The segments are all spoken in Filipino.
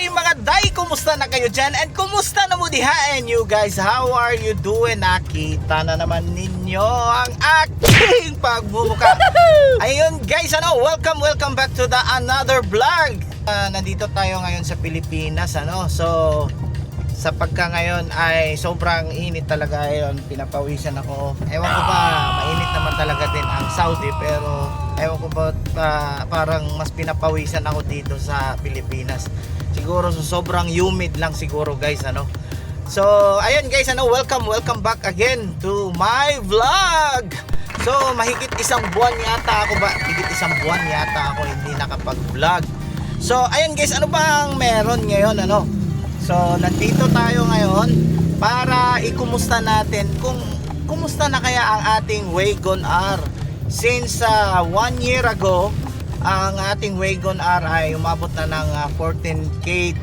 Mga day, kumusta na kayo dyan? And kumusta na mo diha? And you guys, how are you doing? Nakita na naman ninyo ang aking pagbubuka. Ayun guys, welcome back to the another vlog. Nandito tayo ngayon sa Pilipinas, So sa pagka ngayon ay sobrang init talaga ngayon, pinapawisan ako. Ewan ko ba, mainit naman talaga din ang Saudi, pero ewan ko ba, parang mas pinapawisan ako dito sa Pilipinas. Siguro sobrang humid lang siguro guys, So ayun guys, welcome back again to my vlog. So mahigit isang buwan yata ako hindi nakapag-vlog. So ayun guys, ano bang meron ngayon, So nandito tayo ngayon para ikumusta natin kung kumusta na kaya ang ating Wagon R. Since 1 year ago, ang ating Wagon R ay umabot na ng 14K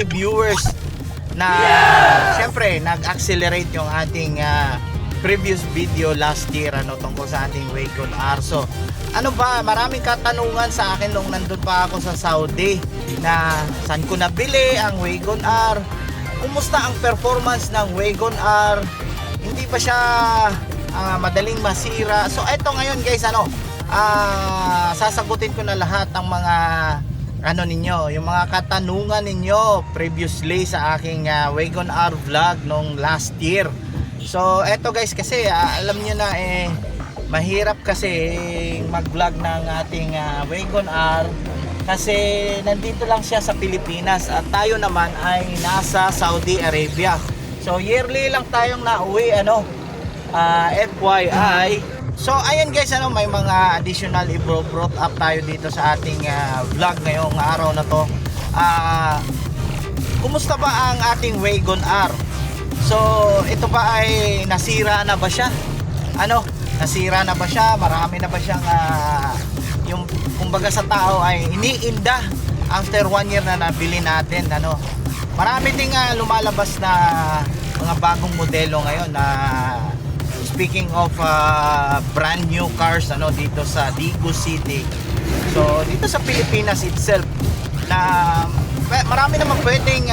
viewers na syempre nag-accelerate yung ating previous video last year tungkol sa ating Wagon R. So maraming katanungan sa akin nung nandun pa ako sa Saudi na saan ko nabili ang Wagon R, kumusta ang performance ng Wagon R, hindi ba siya madaling masira. So eto ngayon guys, sasagutin ko na lahat ng mga ninyo, yung mga katanungan ninyo previously sa aking Wagon R vlog nung last year. So eto guys, kasi alam nyo na mahirap kasi mag-vlog ng ating Wagon R kasi nandito lang siya sa Pilipinas at tayo naman ay nasa Saudi Arabia. So yearly lang tayong nauwi, FYI. So ayan guys, may mga additional i-brought up tayo dito sa ating vlog ngayong araw na to. Kumusta ba ang ating Wagon R? So ito ba ay nasira na ba siya? Nasira na ba siya? Marami na ba siyang yung kumbaga sa tao ay iniinda after 1 year na nabili natin, Marami ding lumalabas na mga bagong modelo ngayon na speaking of brand new cars dito sa Daegu City. So dito sa Pilipinas itself na marami naman pwedeng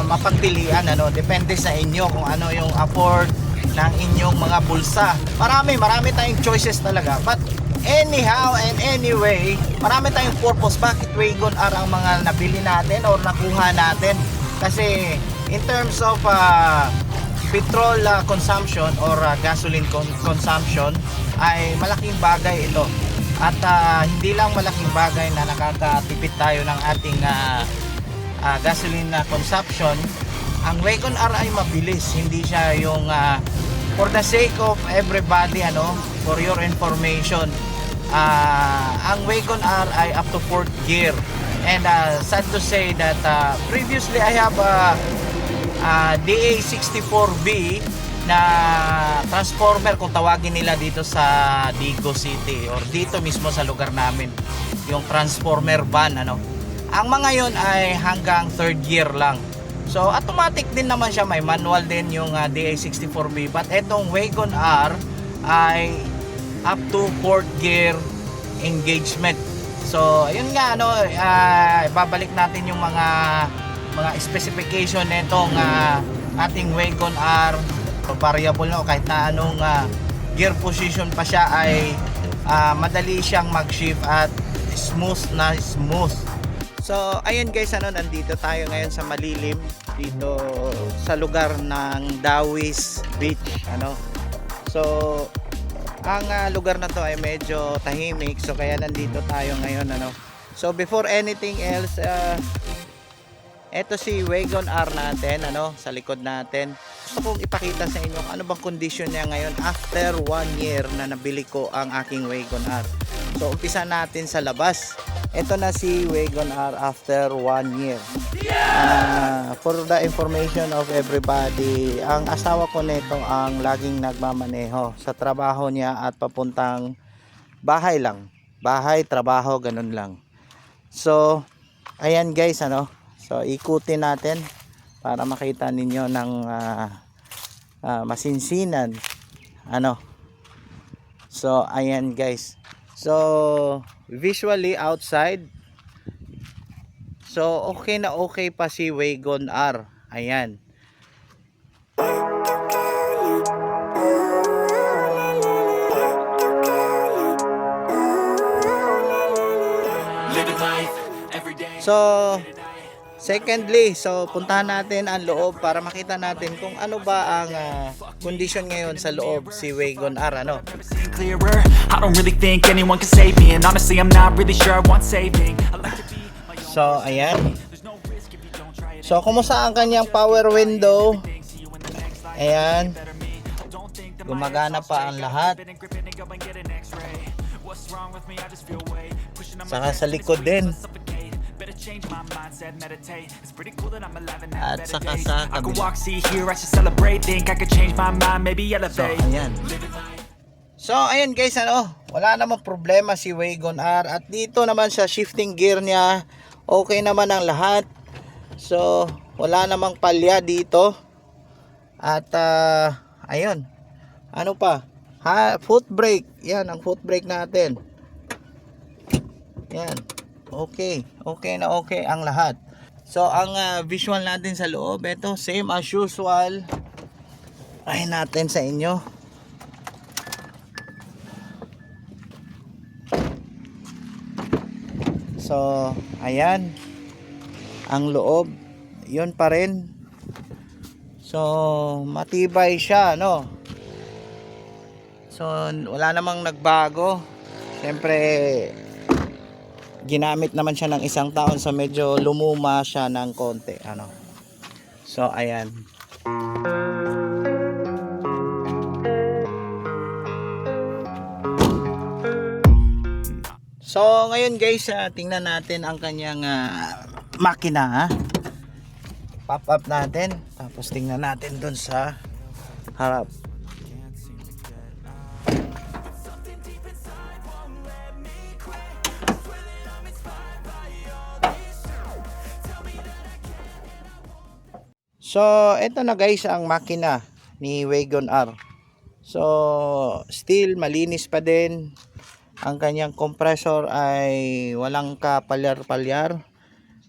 mapagpilian, depende sa inyo kung ano yung afford ng inyong mga bulsa. Marami tayong choices talaga, but anyhow and anyway, marami tayong purpose bakit Wagon R ang mga nabili natin or nakuha natin. Kasi in terms of petrol consumption or gasoline consumption ay malaking bagay ito. At hindi lang malaking bagay na nakakatipid tayo ng ating gasoline consumption. Ang Wagon R ay mabilis, hindi siya yung for the sake of everybody, for your information, ang Wagon R ay up to 4th gear. And sad to say that previously I have DA64B na transformer kung tawagin nila dito sa Daegu City or dito mismo sa lugar namin, yung transformer van. Ang mga yon ay hanggang 3rd gear lang. So automatic din naman siya, may manual din yung DA64B, but etong Wagon R ay up to 4th gear engagement. So ayun nga, babalik natin yung mga specification nitong ating Wagon R variable na o kahit na anong gear position pa siya ay madali siyang mag-shift at smooth na smooth. So ayun guys, nandito tayo ngayon sa malilim dito sa lugar ng Dawis Beach. So ang lugar na to ay medyo tahimik, so kaya nandito tayo ngayon. So before anything else, eto si Wagon R natin, sa likod natin. Gusto kong ipakita sa inyo ano bang condition niya ngayon after 1 year na nabili ko ang aking Wagon R. So umpisa natin sa labas. Ito na si Wagon R after 1 year. For the information of everybody, ang asawa ko nito ang laging nagmamaneho sa trabaho niya at papuntang bahay lang. Bahay, trabaho, ganun lang. So ayan guys, so ikutin natin para makita ninyo ng masinsinan. So ayan guys. So visually outside, so okay na okay pa si Wagon R. Ayan. So secondly, so puntahan natin ang loob para makita natin kung ano ba ang condition ngayon sa loob si Wagon R. I don't really think anyone can save me, and honestly I'm not really sure I want saving. So ayan. So kumusta ang kanyang power window? Ayan. Gumagana pa ang lahat. Saka sa likod din. At saka sa kabila. So ayan. So ayan guys, wala namang problema si Wagon R. At dito naman sa shifting gear niya, okay naman ang lahat. So wala namang palya dito. At ayun. Ano pa? Foot brake. Yan ang foot brake natin. Yan. Okay. Okay na okay ang lahat. So ang visual natin sa loob, ito same as usual. Ay natin sa inyo. So ayan ang loob, yun pa rin. So matibay siya, so wala namang nagbago. Siyempre ginamit naman siya ng isang taon, so medyo lumuma siya ng konti, so ayan. So ngayon guys, tingnan natin ang kanyang makina. Pop up natin, tapos tingnan natin dun sa harap. So eto na guys ang makina ni Wagon R. So still malinis pa din. Ang kanyang compressor ay walang kapalyar-palyar.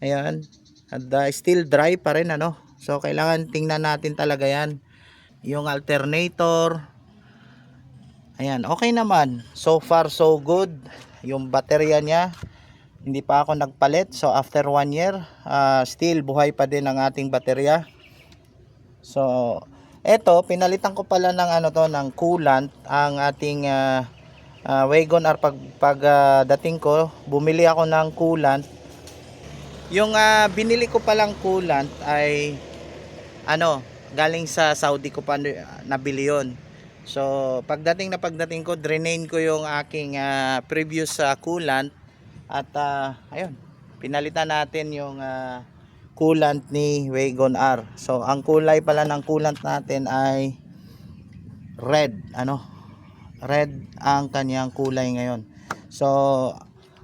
Ayan. At still dry pa rin, So kailangan tingnan natin talaga yan. Yung alternator. Ayan, okay naman. So far so good. Yung baterya niya, hindi pa ako nagpalit. So after 1 year, still buhay pa din ang ating baterya. So eto, pinalitan ko pala ng ng coolant ang ating Wagon R. Pag dating ko, bumili ako ng coolant. Yung binili ko palang coolant ay galing sa Saudi ko pa nabili yon. So pagdating ko, drainain ko yung aking previous coolant. At ayun, pinalitan natin yung coolant ni Wagon R. So ang kulay pala ng coolant natin ay red, red ang kanyang kulay ngayon. So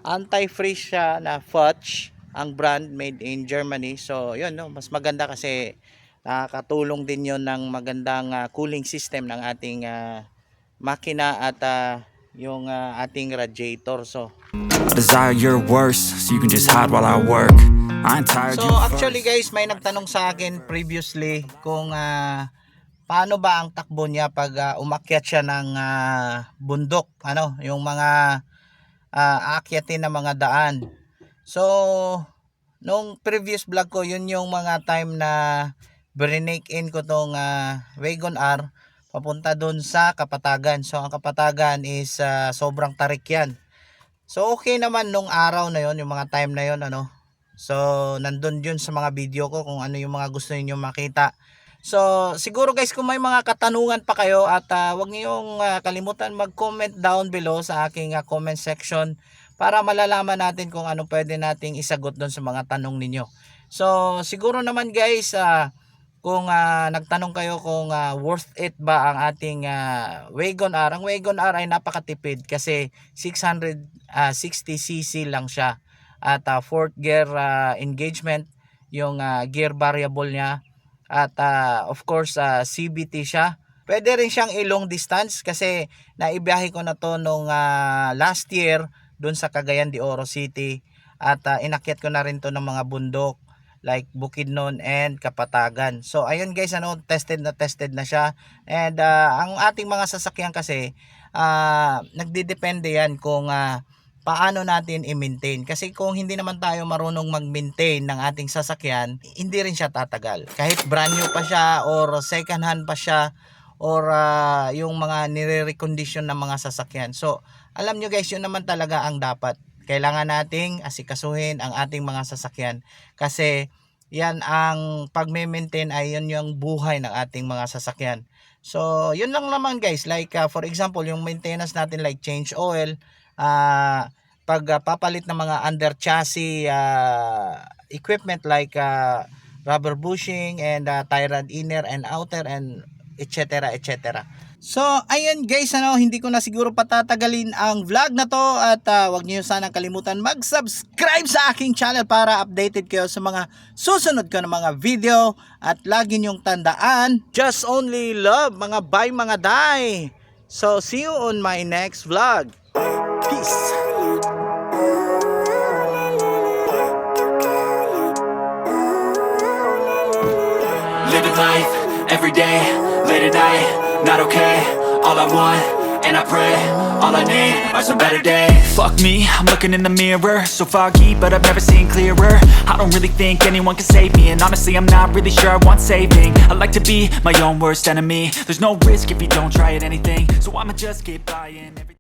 anti-freeze siya na Fudge, ang brand, made in Germany. So yun, mas maganda kasi nakakatulong din yon ng magandang cooling system ng ating makina at yung ating radiator. So desire your worst so you can just hide while I work. I'm tired. So actually guys, may nagtanong sa akin previously kung paano ba ang takbo niya pag umakyat siya ng bundok, yung mga aakyatin na mga daan. So nung previous vlog ko, yun yung mga time na brinake in ko tong Wagon R papunta doon sa Kapatagan. So ang Kapatagan is sobrang tarik yan. So okay naman nung araw na yon, yung mga time na yon, So nandun yun sa mga video ko kung ano yung mga gusto niyo makita. So siguro guys, kung may mga katanungan pa kayo at wag niyong kalimutan mag-comment down below sa aking comment section para malalaman natin kung ano pwede nating isagot doon sa mga tanong ninyo. So siguro naman guys, kung nagtanong kayo kung worth it ba ang ating Wagon R. Ang Wagon R ay napakatipid kasi 660cc lang siya at 4th gear engagement yung gear variable niya at of course CVT siya. Pwede rin siyang i-long distance kasi naibiyahe ko na to nung last year doon sa Cagayan de Oro City at inakyat ko na rin to ng mga bundok like Bukidnon and Kapatagan. So ayun guys, tested na siya. And ang ating mga sasakyan kasi nagdidepende yan kung paano natin i-maintain. Kasi kung hindi naman tayo marunong mag-maintain ng ating sasakyan, hindi rin siya tatagal. Kahit brand new pa siya or second hand pa siya or yung mga nire-recondition ng mga sasakyan. So alam nyo guys, yun naman talaga ang dapat. Kailangan nating asikasuhin ang ating mga sasakyan kasi yan ang pag-maintain ay yun yung buhay ng ating mga sasakyan. So yun lang naman guys, like for example yung maintenance natin like change oil, pagpapalit ng mga under chassis equipment like rubber bushing and tie rod inner and outer and etc. So ayun guys, hindi ko na siguro patatagalin ang vlog na to at wag niyo sanang kalimutan mag-subscribe sa aking channel para updated kayo sa mga susunod ko na mga video at lagi niyong tandaan, just only love mga bye mga day. So see you on my next vlog. Peace. Living life, everyday, late at night, not okay. All I want, and I pray, all I need are some better days. Fuck me, I'm looking in the mirror, so foggy, but I've never seen clearer. I don't really think anyone can save me, and honestly I'm not really sure I want saving. I like to be my own worst enemy. There's no risk if you don't try at anything, so I'ma just keep buying everything.